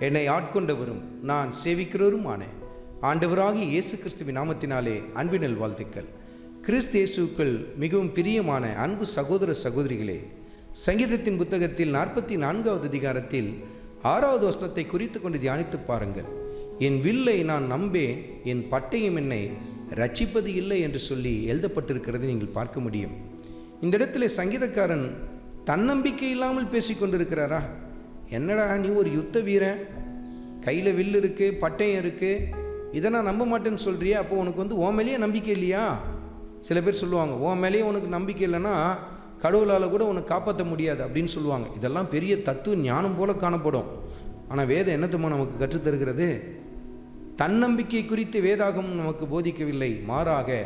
என்னை ஆட்கொண்டவரும் நான் சேவிக்கிறவருமான ஆண்டவராகிய இயேசு கிறிஸ்துவின் நாமத்தினாலே அன்பினல் வாழ்த்துக்கள். கிறிஸ்து இயேசுவுக்குள் மிகவும் பிரியமான அன்பு சகோதர சகோதரிகளே, சங்கீதத்தின் புத்தகத்தில் 44வது அதிகாரத்தில் 6வது வசனத்தை குறித்து கொண்டு தியானித்து பாருங்கள். என் வில்லை நான் நம்பேன், என் பட்டயம் என்னை ரட்சிப்பது இல்லை என்று சொல்லி எழுதப்பட்டிருக்கிறது நீங்கள் பார்க்க முடியும். இந்த இடத்துல சங்கீதக்காரன் தன்னம்பிக்கை இல்லாமல் பேசிக்கொண்டிருக்கிறாரா? என்னடா நீ ஒரு யுத்த வீரன், கையில் வில் இருக்குது, பட்டயம் இருக்குது, இதை நான் நம்ப மாட்டேன்னு சொல்கிறியா? அப்போ உனக்கு உன் மேலேயே நம்பிக்கை இல்லையா? சில பேர் சொல்லுவாங்க, உன் மேலேயே உனக்கு நம்பிக்கை இல்லைன்னா கடவுளால் கூட உனக்கு காப்பாற்ற முடியாது அப்படின்னு சொல்லுவாங்க. இதெல்லாம் பெரிய தத்துவ ஞானம் போல காணப்படும். ஆனால் வேதம் என்னத்துமா நமக்கு கற்றுத்தருகிறது? தன்னம்பிக்கை குறித்து வேதாகமும் நமக்கு போதிக்கவில்லை. மாறாக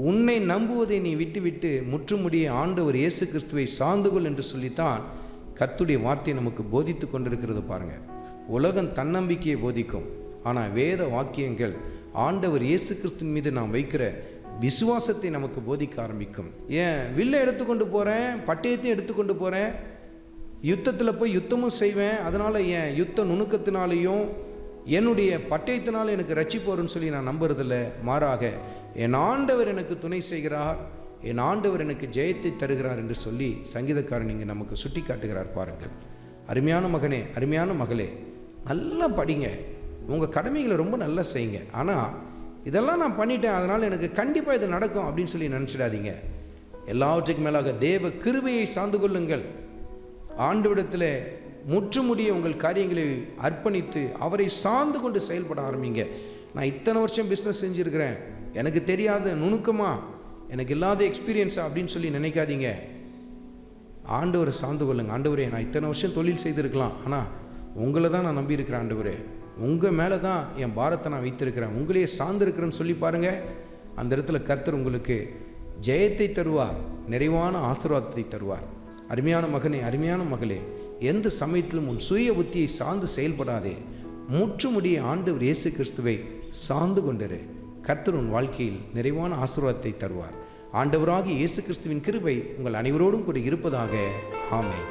உன்னை நம்புவதை நீ விட்டுவிட்டு முற்றுமுடிய ஆண்டவர் இயேசு கிறிஸ்துவை சார்ந்து கொள் என்று சொல்லித்தான் கர்த்தருடைய வார்த்தையை நமக்கு போதித்து கொண்டிருக்கிறது. பாருங்கள், உலகம் தன்னம்பிக்கையை போதிக்கும், ஆனால் வேத வாக்கியங்கள் ஆண்டவர் இயேசு கிறிஸ்துவின் மீது நாம் வைக்கிற விசுவாசத்தை நமக்கு போதிக்க ஆரம்பிக்கும். ஏன் வில்லை எடுத்துக்கொண்டு போகிறேன், பட்டயத்தையும் எடுத்துக்கொண்டு போகிறேன், யுத்தத்தில் போய் யுத்தமும் செய்வேன், அதனால் என் யுத்த நுணுக்கத்தினாலேயும் என்னுடைய பட்டயத்தினாலும் எனக்கு ரட்சிப்பு வரும்னு சொல்லி நான் நம்புறதில்லை. மாறாக என் ஆண்டவர் எனக்கு துணை செய்கிறார், என் ஆண்டவர் எனக்கு ஜெயத்தை தருகிறார் என்று சொல்லி சங்கீதக்காரன் இங்கே நமக்கு சுட்டி காட்டுகிறார். பாருங்கள், அருமையான மகனே, அருமையான மகளே, நல்லா படிங்க, உங்கள் கடமைகளை ரொம்ப நல்லா செய்யுங்க. ஆனால் இதெல்லாம் நான் பண்ணிட்டேன், அதனால் எனக்கு கண்டிப்பாக இது நடக்கும் அப்படின்னு சொல்லி நினச்சிடாதீங்க. எல்லாவற்றுக்கும் மேலாக தேவ கிருபையை சார்ந்து கொள்ளுங்கள். ஆண்டவரிடத்தில் முற்றுமுடிய உங்கள் காரியங்களை அர்ப்பணித்து அவரை சார்ந்து கொண்டு செயல்பட ஆரம்பிங்க. நான் இத்தனை வருஷம் பிஸ்னஸ் செஞ்சுருக்கிறேன், எனக்கு தெரியாத நுணுக்கமா, எனக்கு இல்லாத எக்ஸ்பீரியன்ஸா அப்படின்னு சொல்லி நினைக்காதீங்க. ஆண்டவரை சார்ந்து கொள்ளுங்க. ஆண்டவரே, நான் இத்தனை வருஷம் தொழில் செய்திருக்கலாம், ஆனால் உங்களை தான் நான் நம்பியிருக்கிறேன். ஆண்டவரே, உங்கள் மேலே தான் என் பாரத்தை நான் வைத்திருக்கிறேன், உங்களையே சார்ந்திருக்கிறேன்னு சொல்லி பாருங்கள். அந்த இடத்துல கர்த்தர் உங்களுக்கு ஜெயத்தை தருவார், நிறைவான ஆசீர்வாதத்தை தருவார். அருமையான மகனே, அருமையான மகளே, எந்த சமயத்திலும் உன் சுய புத்தியை சார்ந்து செயல்படாதே. முற்றுமுடிய ஆண்டவர் இயேசு கிறிஸ்துவை சார்ந்து கொண்டிரு. கர்த்தர் உன் வாழ்க்கையில் நிறைவான ஆசீர்வாதத்தை தருவார். ஆண்டவராகிய இயேசு கிறிஸ்துவின் கிருபை உங்கள் அனைவரோடும் கூட இருப்பதாக. ஆமென்.